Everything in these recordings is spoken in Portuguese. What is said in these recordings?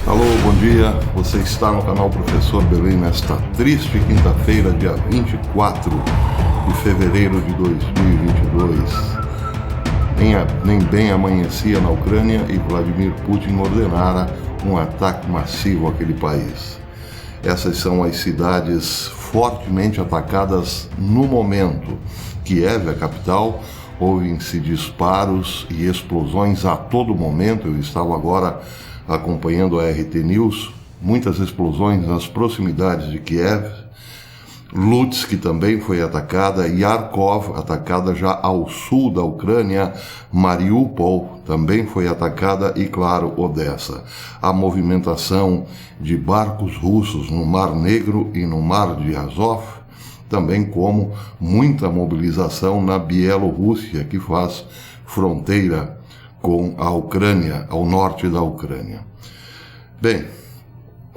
Alô, bom dia. Você está no canal Professor Belém nesta triste quinta-feira, dia 24 de fevereiro de 2022. Nem bem amanhecia na Ucrânia e Vladimir Putin ordenara um ataque massivo àquele país. Essas são as cidades fortemente atacadas no momento. Kiev, a capital, ouvem-se disparos e explosões a todo momento. Eu estava agora acompanhando a RT News, muitas explosões nas proximidades de Kiev. Lutsk também foi atacada, Yarkov atacada já ao sul da Ucrânia, Mariupol também foi atacada e, claro, Odessa. A movimentação de barcos russos no Mar Negro e no Mar de Azov, também como muita mobilização na Bielorrússia, que faz fronteira com a Ucrânia, ao norte da Ucrânia. Bem,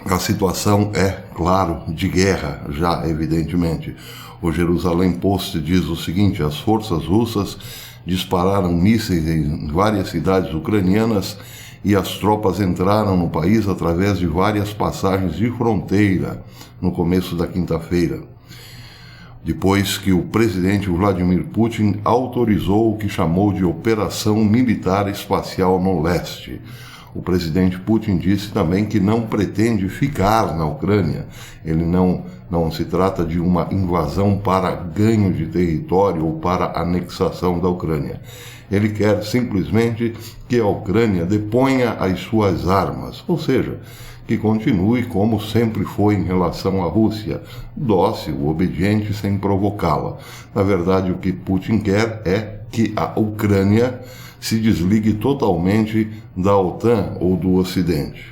a situação é, claro, de guerra, já evidentemente. O Jerusalém Post diz o seguinte: as forças russas dispararam mísseis em várias cidades ucranianas e as tropas entraram no país através de várias passagens de fronteira no começo da quinta-feira, depois que o presidente Vladimir Putin autorizou o que chamou de Operação Militar Espacial no Leste. O presidente Putin disse também que não pretende ficar na Ucrânia. Ele não se trata de uma invasão para ganho de território ou para anexação da Ucrânia. Ele quer simplesmente que a Ucrânia deponha as suas armas, ou seja, que continue como sempre foi em relação à Rússia, dócil, obediente, sem provocá-la. Na verdade, o que Putin quer é que a Ucrânia se desligue totalmente da OTAN ou do Ocidente.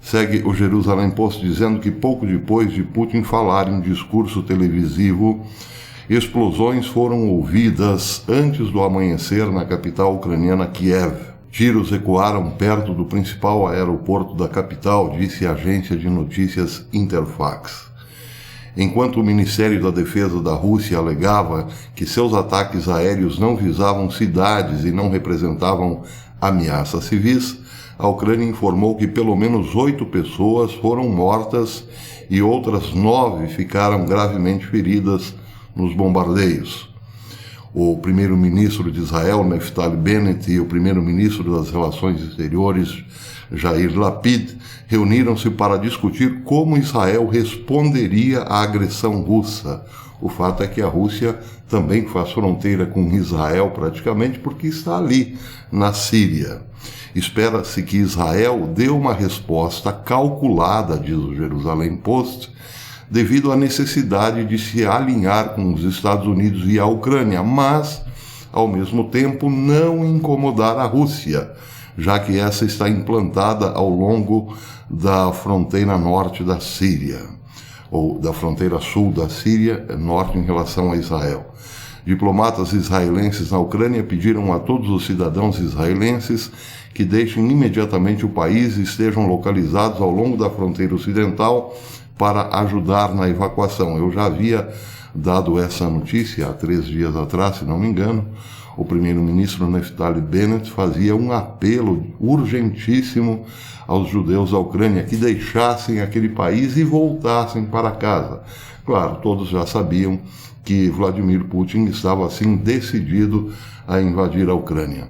Segue o Jerusalém Post dizendo que pouco depois de Putin falar em discurso televisivo, explosões foram ouvidas antes do amanhecer na capital ucraniana Kiev. Tiros ecoaram perto do principal aeroporto da capital, disse a agência de notícias Interfax. Enquanto o Ministério da Defesa da Rússia alegava que seus ataques aéreos não visavam cidades e não representavam ameaças civis, a Ucrânia informou que pelo menos 8 pessoas foram mortas e outras 9 ficaram gravemente feridas nos bombardeios. O primeiro-ministro de Israel, Naftali Bennett, e o primeiro-ministro das Relações Exteriores, Yair Lapid, reuniram-se para discutir como Israel responderia à agressão russa. O fato é que a Rússia também faz fronteira com Israel praticamente porque está ali, na Síria. Espera-se que Israel dê uma resposta calculada, diz o Jerusalém Post, devido à necessidade de se alinhar com os Estados Unidos e a Ucrânia, mas, ao mesmo tempo, não incomodar a Rússia, já que essa está implantada ao longo da fronteira norte da Síria, ou da fronteira sul da Síria, norte em relação a Israel. Diplomatas israelenses na Ucrânia pediram a todos os cidadãos israelenses que deixem imediatamente o país e estejam localizados ao longo da fronteira ocidental para ajudar na evacuação. Eu já havia dado essa notícia há 3 dias atrás, se não me engano. O primeiro-ministro Naftali Bennett fazia um apelo urgentíssimo aos judeus da Ucrânia que deixassem aquele país e voltassem para casa. Claro, todos já sabiam que Vladimir Putin estava assim decidido a invadir a Ucrânia.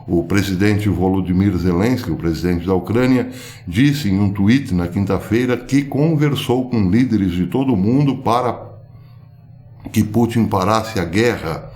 O presidente Volodymyr Zelensky, o presidente da Ucrânia, disse em um tweet na quinta-feira que conversou com líderes de todo o mundo para que Putin parasse a guerra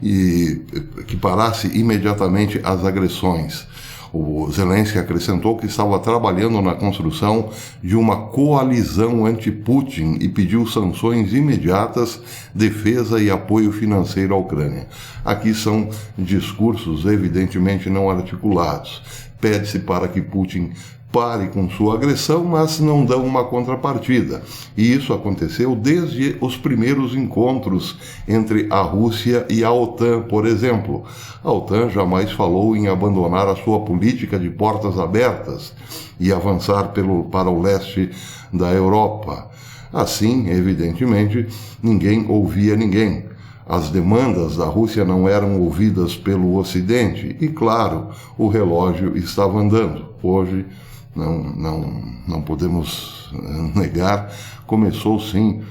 e que parasse imediatamente as agressões. O Zelensky acrescentou que estava trabalhando na construção de uma coalizão anti-Putin e pediu sanções imediatas, defesa e apoio financeiro à Ucrânia. Aqui são discursos evidentemente não articulados. Pede-se para que Putin pare com sua agressão, mas não dão uma contrapartida. E isso aconteceu desde os primeiros encontros entre a Rússia e a OTAN, por exemplo. A OTAN jamais falou em abandonar a sua política de portas abertas e avançar para o leste da Europa. Assim, evidentemente, ninguém ouvia ninguém. As demandas da Rússia não eram ouvidas pelo Ocidente e, claro, o relógio estava andando. Hoje não podemos negar, começou sim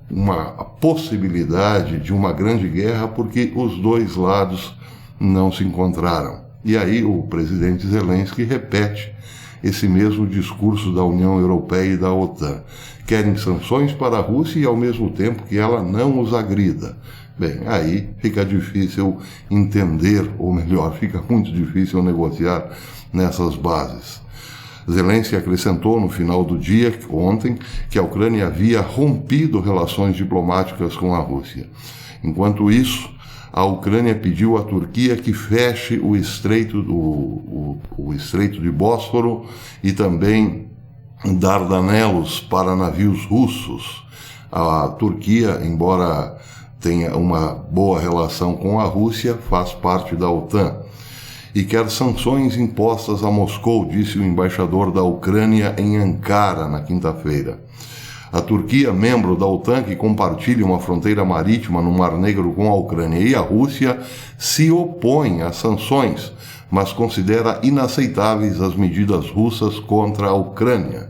uma possibilidade de uma grande guerra, porque os dois lados não se encontraram. E aí o presidente Zelensky repete esse mesmo discurso da União Europeia e da OTAN. Querem sanções para a Rússia e ao mesmo tempo que ela não os agrida. Bem, aí fica difícil entender, ou melhor, fica muito difícil negociar nessas bases. Zelensky acrescentou no final do dia, ontem, que a Ucrânia havia rompido relações diplomáticas com a Rússia. Enquanto isso, a Ucrânia pediu à Turquia que feche o estreito de Bósforo e também Dardanelos para navios russos. A Turquia, embora tenha uma boa relação com a Rússia, faz parte da OTAN e quer sanções impostas a Moscou, disse o embaixador da Ucrânia em Ankara na quinta-feira. A Turquia, membro da OTAN, que compartilha uma fronteira marítima no Mar Negro com a Ucrânia e a Rússia, se opõe às sanções, mas considera inaceitáveis as medidas russas contra a Ucrânia.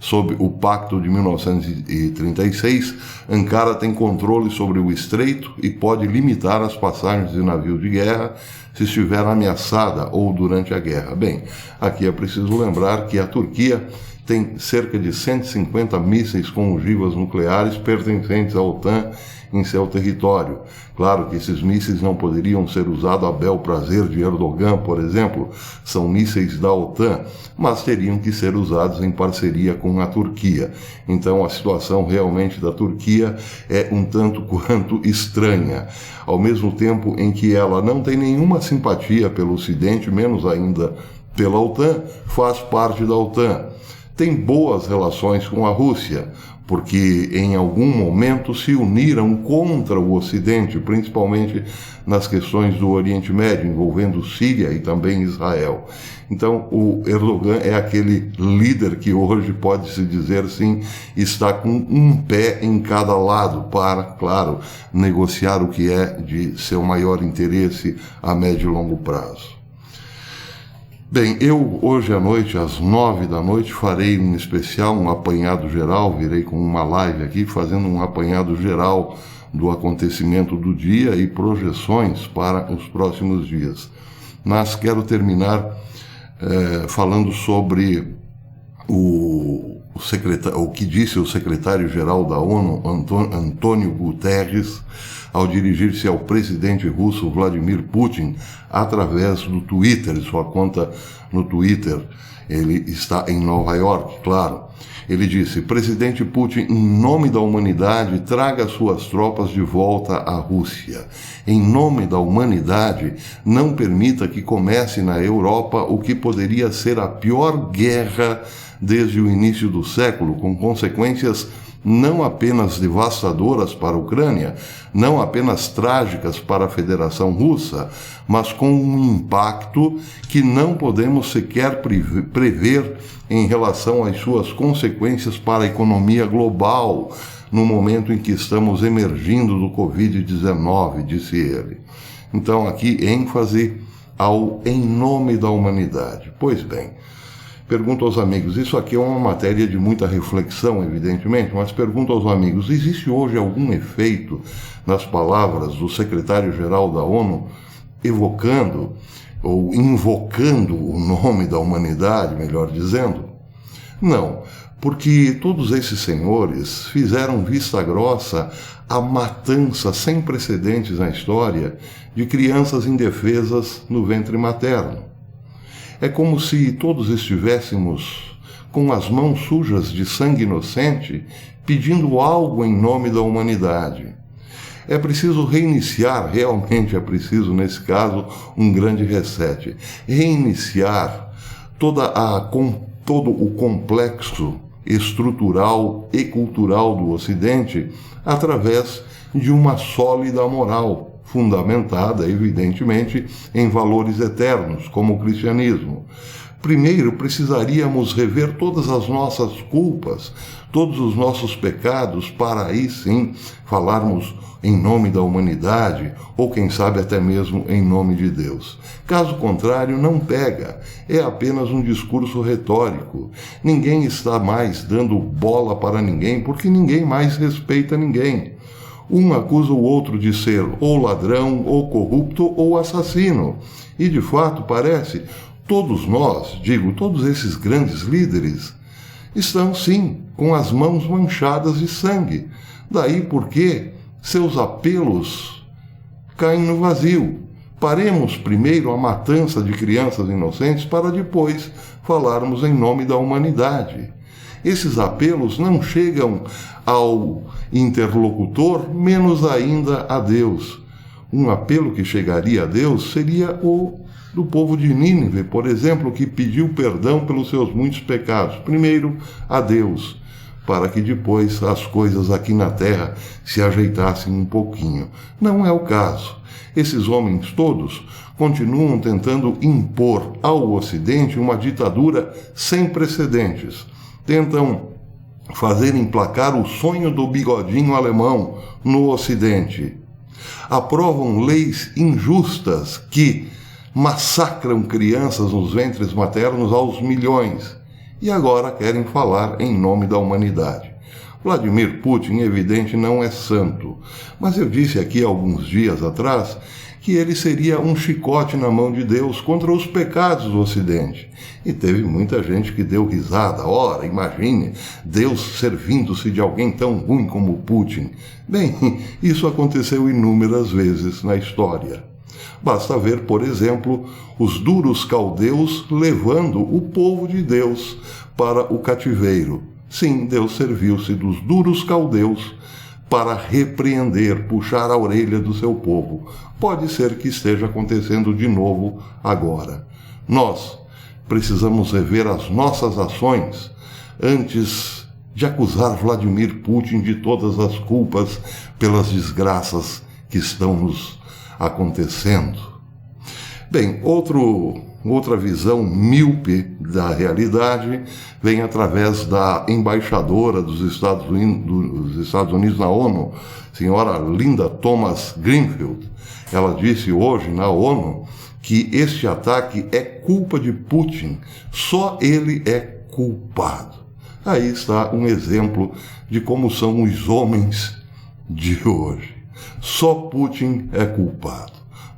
Sob o Pacto de 1936, Ankara tem controle sobre o estreito e pode limitar as passagens de navios de guerra se estiver ameaçada ou durante a guerra. Bem, aqui é preciso lembrar que a Turquia tem cerca de 150 mísseis com ogivas nucleares pertencentes à OTAN em seu território. Claro que esses mísseis não poderiam ser usados a bel prazer de Erdogan, por exemplo, são mísseis da OTAN, mas teriam que ser usados em parceria com a Turquia. Então a situação realmente da Turquia é um tanto quanto estranha. Ao mesmo tempo em que ela não tem nenhuma simpatia pelo Ocidente, menos ainda pela OTAN, faz parte da OTAN. Tem boas relações com a Rússia, porque em algum momento se uniram contra o Ocidente, principalmente nas questões do Oriente Médio, envolvendo Síria e também Israel. Então, o Erdogan é aquele líder que hoje, pode-se dizer sim, está com um pé em cada lado para, claro, negociar o que é de seu maior interesse a médio e longo prazo. Bem, eu hoje à noite, às 9 da noite, farei um especial, um apanhado geral, virei com uma live aqui, fazendo um apanhado geral do acontecimento do dia e projeções para os próximos dias. Mas quero terminar falando sobre o que disse o secretário-geral da ONU, Antônio Guterres, ao dirigir-se ao presidente russo Vladimir Putin através do Twitter, sua conta no Twitter. Ele está em Nova York, claro. Ele disse: presidente Putin, em nome da humanidade, traga suas tropas de volta à Rússia. Em nome da humanidade, não permita que comece na Europa o que poderia ser a pior guerra desde o início do século, com consequências não apenas devastadoras para a Ucrânia, não apenas trágicas para a Federação Russa, mas com um impacto que não podemos sequer prever em relação às suas consequências para a economia global, no momento em que estamos emergindo do Covid-19, disse ele. Então, aqui, ênfase ao em nome da humanidade. Pois bem, pergunto aos amigos, isso aqui é uma matéria de muita reflexão, evidentemente, mas pergunto aos amigos, existe hoje algum efeito nas palavras do secretário-geral da ONU evocando ou invocando o nome da humanidade, melhor dizendo? Não, porque todos esses senhores fizeram vista grossa à matança sem precedentes na história de crianças indefesas no ventre materno. É como se todos estivéssemos com as mãos sujas de sangue inocente, pedindo algo em nome da humanidade. É preciso reiniciar, realmente é preciso, nesse caso, um grande reset. Reiniciar todo o complexo estrutural e cultural do Ocidente através de uma sólida moral, fundamentada, evidentemente, em valores eternos, como o cristianismo. primeiro precisaríamos rever todas as nossas culpas, todos os nossos pecados, para aí sim falarmos em nome da humanidade, ou quem sabe até mesmo em nome de Deus. Caso contrário, não pega, é apenas um discurso retórico. Ninguém está mais dando bola para ninguém, porque ninguém mais respeita ninguém. Um acusa o outro de ser ou ladrão, ou corrupto, ou assassino. E de fato parece, todos nós, todos esses grandes líderes, estão sim com as mãos manchadas de sangue. Daí porque seus apelos caem no vazio. Paremos primeiro a matança de crianças inocentes para depois falarmos em nome da humanidade. Esses apelos não chegam ao interlocutor, menos ainda a Deus. Um apelo que chegaria a Deus seria o do povo de Nínive, por exemplo, que pediu perdão pelos seus muitos pecados. Primeiro a Deus, para que depois as coisas aqui na terra se ajeitassem um pouquinho. Não é o caso. Esses homens todos continuam tentando impor ao Ocidente uma ditadura sem precedentes. Tentam fazer emplacar o sonho do bigodinho alemão no Ocidente. Aprovam leis injustas que massacram crianças nos ventres maternos aos milhões. E agora querem falar em nome da humanidade. Vladimir Putin, evidente, não é santo, mas eu disse aqui alguns dias atrás que ele seria um chicote na mão de Deus contra os pecados do Ocidente. E teve muita gente que deu risada. Ora, imagine, Deus servindo-se de alguém tão ruim como Putin. Bem, isso aconteceu inúmeras vezes na história. Basta ver, por exemplo, os duros caldeus levando o povo de Deus para o cativeiro. Sim, Deus serviu-se dos duros caldeus para repreender, puxar a orelha do seu povo. Pode ser que esteja acontecendo de novo agora. Nós precisamos rever as nossas ações antes de acusar Vladimir Putin de todas as culpas pelas desgraças que estão nos acontecendo. Bem, outra visão míope da realidade vem através da embaixadora dos Estados Unidos na ONU, senhora Linda Thomas Greenfield. Ela disse hoje na ONU que este ataque é culpa de Putin, só ele é culpado. Aí está um exemplo de como são os homens de hoje. Só Putin é culpado.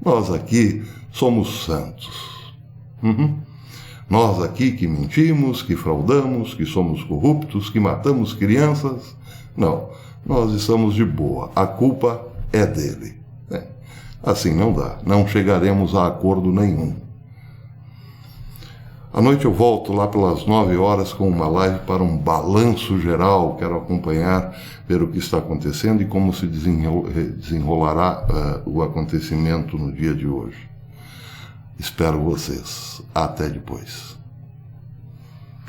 Nós aqui somos santos. Nós aqui que mentimos, que fraudamos, que somos corruptos, que matamos crianças. Não, nós estamos de boa. A culpa é dele. Assim não dá. Não chegaremos a acordo nenhum. À noite eu volto lá pelas 9 horas com uma live para um balanço geral. Quero acompanhar, ver o que está acontecendo e como se desenrolará o acontecimento no dia de hoje. Espero vocês. Até depois.